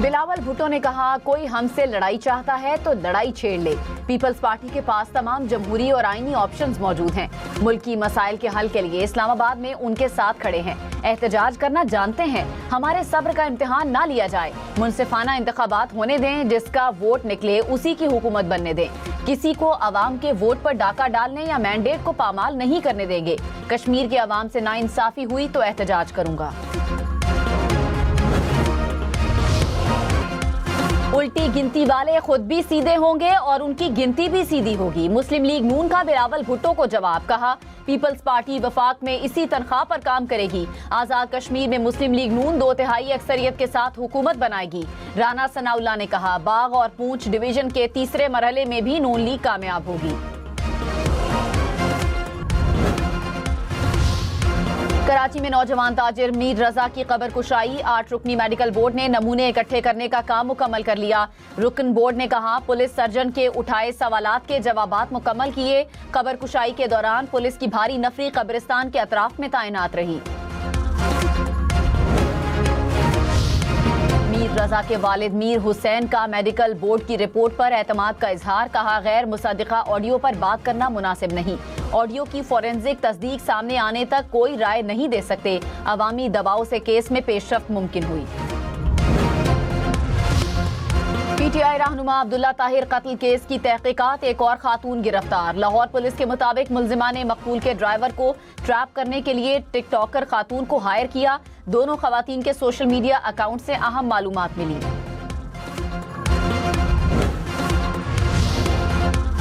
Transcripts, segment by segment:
بلاول بھٹو نے کہا کوئی ہم سے لڑائی چاہتا ہے تو لڑائی چھیڑ لے. پیپلز پارٹی کے پاس تمام جمہوری اور آئینی آپشنز موجود ہیں. ملکی مسائل کے حل کے لیے اسلام آباد میں ان کے ساتھ کھڑے ہیں. احتجاج کرنا جانتے ہیں. ہمارے صبر کا امتحان نہ لیا جائے. منصفانہ انتخابات ہونے دیں, جس کا ووٹ نکلے اسی کی حکومت بننے دیں. کسی کو عوام کے ووٹ پر ڈاکہ ڈالنے یا مینڈیٹ کو پامال نہیں کرنے دیں گے. کشمیر کے عوام سے ناانصافی ہوئی تو احتجاج کروں گا. الٹی گنتی والے خود بھی سیدھے ہوں گے اور ان کی گنتی بھی سیدھی ہوگی. مسلم لیگ نون کا بلاول بھٹو کو جواب. کہا پیپلز پارٹی وفاق میں اسی تنخواہ پر کام کرے گی. آزاد کشمیر میں مسلم لیگ نون 2/3 اکثریت کے ساتھ حکومت بنائے گی. رانا ثناء اللہ نے کہا باغ اور پونچھ ڈویژن کے تیسرے مرحلے میں بھی نون لیگ کامیاب ہوگی. کراچی میں نوجوان تاجر میر رضا کی قبر کشائی. 8 رکنی میڈیکل بورڈ نے نمونے اکٹھے کرنے کا کام مکمل کر لیا. رکن بورڈ نے کہا پولیس سرجن کے اٹھائے سوالات کے جوابات مکمل کیے. قبر کشائی کے دوران پولیس کی بھاری نفری قبرستان کے اطراف میں تعینات رہی. میر رضا کے والد میر حسین کا میڈیکل بورڈ کی رپورٹ پر اعتماد کا اظہار. کہا غیر مصدقہ آڈیو پر بات کرنا مناسب نہیں. آڈیو کی فورینزک تصدیق سامنے آنے تک کوئی رائے نہیں دے سکتے. عوامی دباؤ سے کیس میں پیش رفت ممکن ہوئی. پی ٹی آئی رہنما عبداللہ طاہر قتل کیس کی تحقیقات. ایک اور خاتون گرفتار. لاہور پولیس کے مطابق ملزمہ نے مقتول کے ڈرائیور کو ٹریپ کرنے کے لیے ٹک ٹاکر خاتون کو ہائر کیا. دونوں خواتین کے سوشل میڈیا اکاؤنٹ سے اہم معلومات ملی.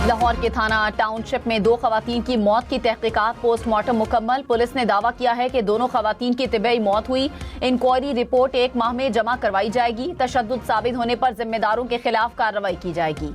لاہور کے تھانہ ٹاؤن شپ میں 2 خواتین کی موت کی تحقیقات. پوسٹ مارٹم مکمل. پولیس نے دعویٰ کیا ہے کہ دونوں خواتین کی طبی موت ہوئی. انکوائری رپورٹ 1 ماہ میں جمع کروائی جائے گی. تشدد ثابت ہونے پر ذمہ داروں کے خلاف کارروائی کی جائے گی.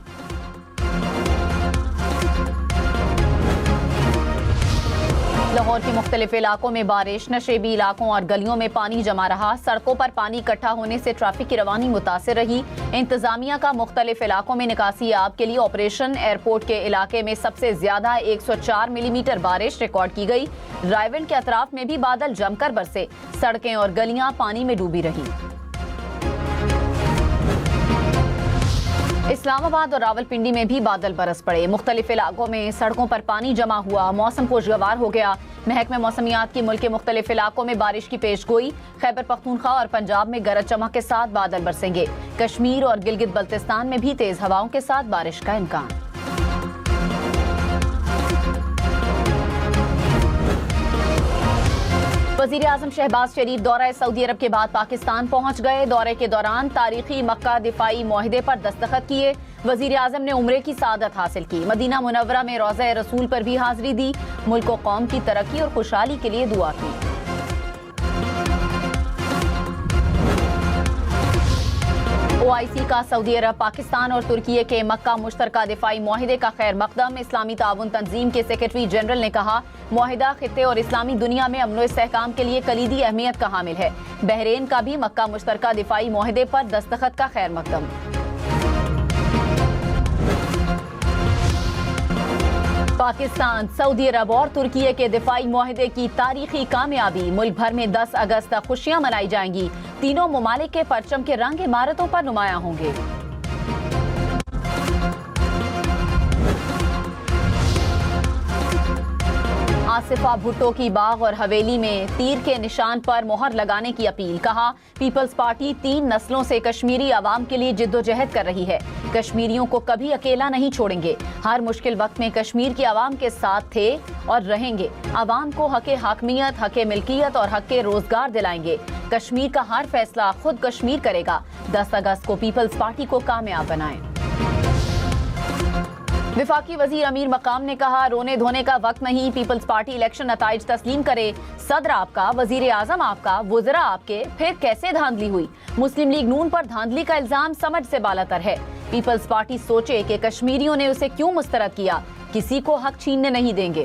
لاہور کے مختلف علاقوں میں بارش. نشیبی علاقوں اور گلیوں میں پانی جمع رہا. سڑکوں پر پانی اکٹھا ہونے سے ٹریفک کی روانی متاثر رہی. انتظامیہ کا مختلف علاقوں میں نکاسی آب کے لیے آپریشن. ایئرپورٹ کے علاقے میں سب سے زیادہ 104 ملی میٹر بارش ریکارڈ کی گئی. رائیونڈ کے اطراف میں بھی بادل جم کر برسے. سڑکیں اور گلیاں پانی میں ڈوبی رہی. اسلام آباد اور راولپنڈی میں بھی بادل برس پڑے. مختلف علاقوں میں سڑکوں پر پانی جمع ہوا. موسم خوشگوار ہو گیا. محکمہ موسمیات کی ملک کے مختلف علاقوں میں بارش کی پیش گوئی. خیبر پختونخوا اور پنجاب میں گرج چمک کے ساتھ بادل برسیں گے. کشمیر اور گلگت بلتستان میں بھی تیز ہواؤں کے ساتھ بارش کا امکان. وزیر اعظم شہباز شریف دورہ سعودی عرب کے بعد پاکستان پہنچ گئے. دورے کے دوران تاریخی مکہ دفاعی معاہدے پر دستخط کیے. وزیر اعظم نے عمرے کی سعادت حاصل کی. مدینہ منورہ میں روضہ رسول پر بھی حاضری دی. ملک و قوم کی ترقی اور خوشحالی کے لیے دعا کی. OIC کا سعودی عرب، پاکستان اور ترکیے کے مکہ مشترکہ دفاعی معاہدے کا خیر مقدم. اسلامی تعاون تنظیم کے سیکرٹری جنرل نے کہا معاہدہ خطے اور اسلامی دنیا میں امن و استحکام کے لیے کلیدی اہمیت کا حامل ہے. بحرین کا بھی مکہ مشترکہ دفاعی معاہدے پر دستخط کا خیر مقدم. پاکستان، سعودی عرب اور ترکیے کے دفاعی معاہدے کی تاریخی کامیابی. ملک بھر میں 10 اگست تک خوشیاں منائی جائیں گی. تینوں ممالک کے پرچم کے رنگ عمارتوں پر نمایاں ہوں گے. آصفہ بھٹو کی باغ اور حویلی میں تیر کے نشان پر مہر لگانے کی اپیل. کہا پیپلز پارٹی 3 نسلوں سے کشمیری عوام کے لیے جدوجہد کر رہی ہے. کشمیریوں کو کبھی اکیلا نہیں چھوڑیں گے. ہر مشکل وقت میں کشمیر کی عوام کے ساتھ تھے اور رہیں گے. عوام کو حق حاکمیت، حق ملکیت اور حق روزگار دلائیں گے. کشمیر کا ہر فیصلہ خود کشمیر کرے گا. 10 اگست کو پیپلز پارٹی کو کامیاب بنائیں. وفاقی وزیر امیر مقام نے کہا رونے دھونے کا وقت نہیں. پیپلز پارٹی الیکشن نتائج تسلیم کرے. صدر آپ کا، وزیر اعظم آپ کا، وزراء آپ کے، پھر کیسے دھاندلی ہوئی؟ مسلم لیگ نون پر دھاندلی کا الزام سمجھ سے بالاتر ہے. پیپلز پارٹی سوچے کہ کشمیریوں نے اسے کیوں مسترد کیا. کسی کو حق چھیننے نہیں دیں گے.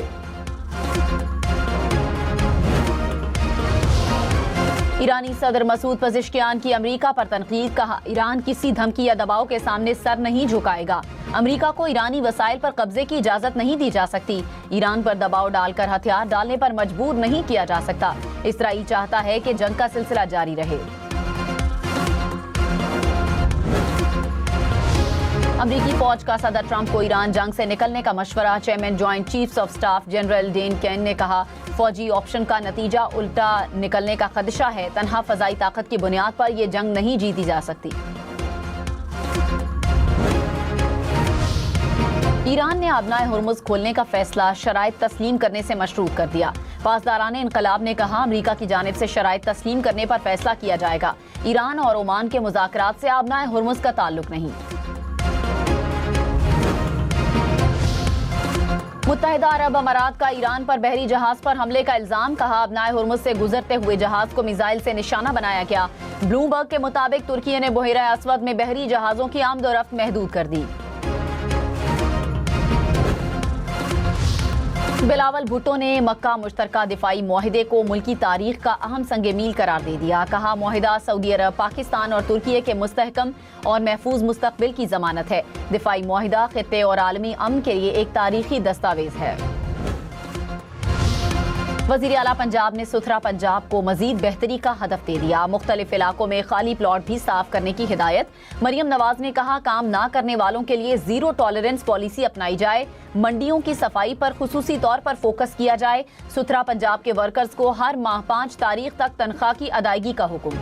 ایرانی صدر مسعود پزشکیان کی امریکہ پر تنقید. کہا ایران کسی دھمکی یا دباؤ کے سامنے سر نہیں جھکائے گا. امریکہ کو ایرانی وسائل پر قبضے کی اجازت نہیں دی جا سکتی. ایران پر دباؤ ڈال کر ہتھیار ڈالنے پر مجبور نہیں کیا جا سکتا. اسرائیل چاہتا ہے کہ جنگ کا سلسلہ جاری رہے. امریکی فوج کا صدر ٹرمپ کو ایران جنگ سے نکلنے کا مشورہ. Chairman joint chiefs of staff general Dan Caine نے کہا فوجی آپشن کا نتیجہ الٹا نکلنے کا خدشہ ہے. تنہا فضائی طاقت کی بنیاد پر یہ جنگ نہیں جیتی جا سکتی. ایران نے آبنائے ہرمز کھولنے کا فیصلہ شرائط تسلیم کرنے سے مشروط کر دیا. پاسداران انقلاب نے کہا امریکہ کی جانب سے شرائط تسلیم کرنے پر فیصلہ کیا جائے گا. ایران اور عمان کے مذاکرات سے آبنائے ہرمز کا تعلق نہیں. متحدہ عرب امارات کا ایران پر بحری جہاز پر حملے کا الزام. کہا آبنائے ہرمز سے گزرتے ہوئے جہاز کو میزائل سے نشانہ بنایا گیا. بلومبرگ کے مطابق ترکی نے بحیرہ اسود میں بحری جہازوں کی آمد و رفت محدود کر دی. بلاول بھٹو نے مکہ مشترکہ دفاعی معاہدے کو ملکی تاریخ کا اہم سنگ میل قرار دے دیا. کہا معاہدہ سعودی عرب، پاکستان اور ترکی کے مستحکم اور محفوظ مستقبل کی ضمانت ہے. دفاعی معاہدہ خطے اور عالمی امن کے لیے ایک تاریخی دستاویز ہے. وزیر اعلیٰ پنجاب نے ستھرا پنجاب کو مزید بہتری کا ہدف دے دیا. مختلف علاقوں میں خالی پلاٹ بھی صاف کرنے کی ہدایت. مریم نواز نے کہا کام نہ کرنے والوں کے لیے زیرو ٹالرنس پالیسی اپنائی جائے. منڈیوں کی صفائی پر خصوصی طور پر فوکس کیا جائے. ستھرا پنجاب کے ورکرز کو ہر ماہ 5 تاریخ تک تنخواہ کی ادائیگی کا حکم.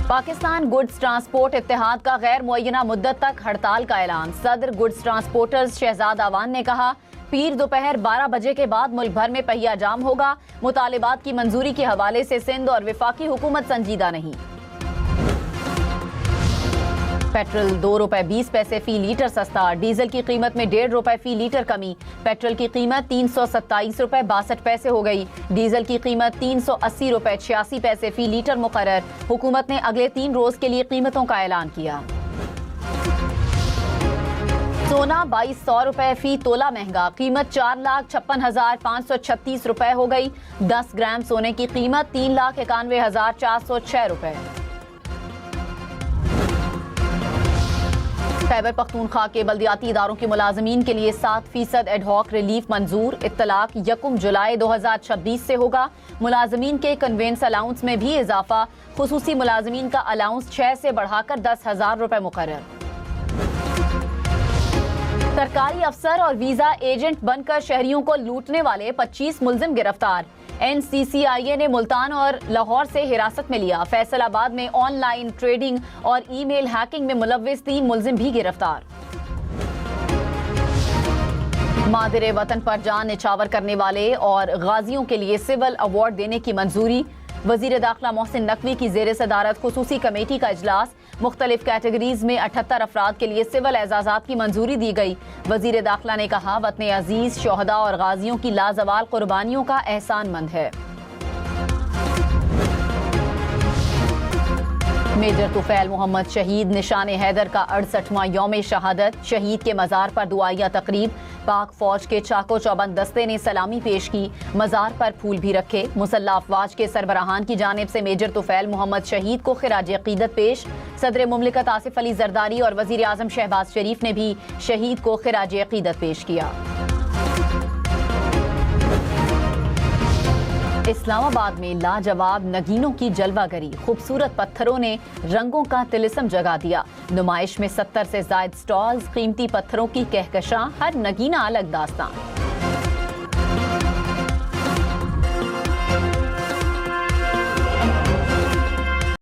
پاکستان گڈز ٹرانسپورٹ اتحاد کا غیر معینہ مدت تک ہڑتال کا اعلان. صدر گڈز ٹرانسپورٹرز شہزاد اعوان نے کہا پیر دوپہر 12 بجے کے بعد ملک بھر میں پہیہ جام ہوگا. مطالبات کی منظوری کے حوالے سے سندھ اور وفاقی حکومت سنجیدہ نہیں. پیٹرول 2 روپے 20 پیسے فی لیٹر سستا. ڈیزل کی قیمت میں 1.5 روپے فی لیٹر کمی. پیٹرول کی قیمت 327 روپے 62 پیسے ہو گئی. ڈیزل کی قیمت 380 روپے 86 پیسے فی لیٹر مقرر. حکومت نے اگلے 3 روز کے لیے قیمتوں کا اعلان کیا. سونا 2200 روپے فی تولہ مہنگا. قیمت 4,56,536 روپے ہو گئی. 10 گرام سونے کی قیمت 3,91,406 روپے. خیبر پختونخوا کے بلدیاتی اداروں کے ملازمین کے لیے 7% ایڈ ہاک ریلیف منظور. اطلاق 1 جولائی 2026 سے ہوگا. ملازمین کے کنوینس الاؤنس میں بھی اضافہ. خصوصی ملازمین کا الاؤنس 6 سے بڑھا کر 10,000 روپے مقرر. سرکاری افسر اور ویزا ایجنٹ بن کر شہریوں کو لوٹنے والے 25 ملزم گرفتار. NCCIA نے ملتان اور لاہور سے حراست میں لیا. فیصل آباد میں آن لائن ٹریڈنگ اور ای میل ہیکنگ میں ملوث 3 ملزم بھی گرفتار. مادر وطن پر جان نچھاور کرنے والے اور غازیوں کے لیے سول ایوارڈ دینے کی منظوری. وزیر داخلہ محسن نقوی کی زیر صدارت خصوصی کمیٹی کا اجلاس. مختلف کیٹیگریز میں 78 افراد کے لیے سول اعزازات کی منظوری دی گئی. وزیر داخلہ نے کہا وطن عزیز شہداء اور غازیوں کی لازوال قربانیوں کا احسان مند ہے. میجر طفیل محمد شہید نشان حیدر کا 68واں یوم شہادت. شہید کے مزار پر دعائیہ تقریب. پاک فوج کے چاقو چوبند دستے نے سلامی پیش کی. مزار پر پھول بھی رکھے. مسلح افواج کے سربراہان کی جانب سے میجر طفیل محمد شہید کو خراج عقیدت پیش. صدر مملکت آصف علی زرداری اور وزیر اعظم شہباز شریف نے بھی شہید کو خراج عقیدت پیش کیا. اسلام آباد میں لاجواب نگینوں کی جلوہ گری. خوبصورت پتھروں نے رنگوں کا طلسم جگا دیا. نمائش میں 70 سے زائد سٹالز. قیمتی پتھروں کی کہکشاں. ہر نگینہ الگ داستان.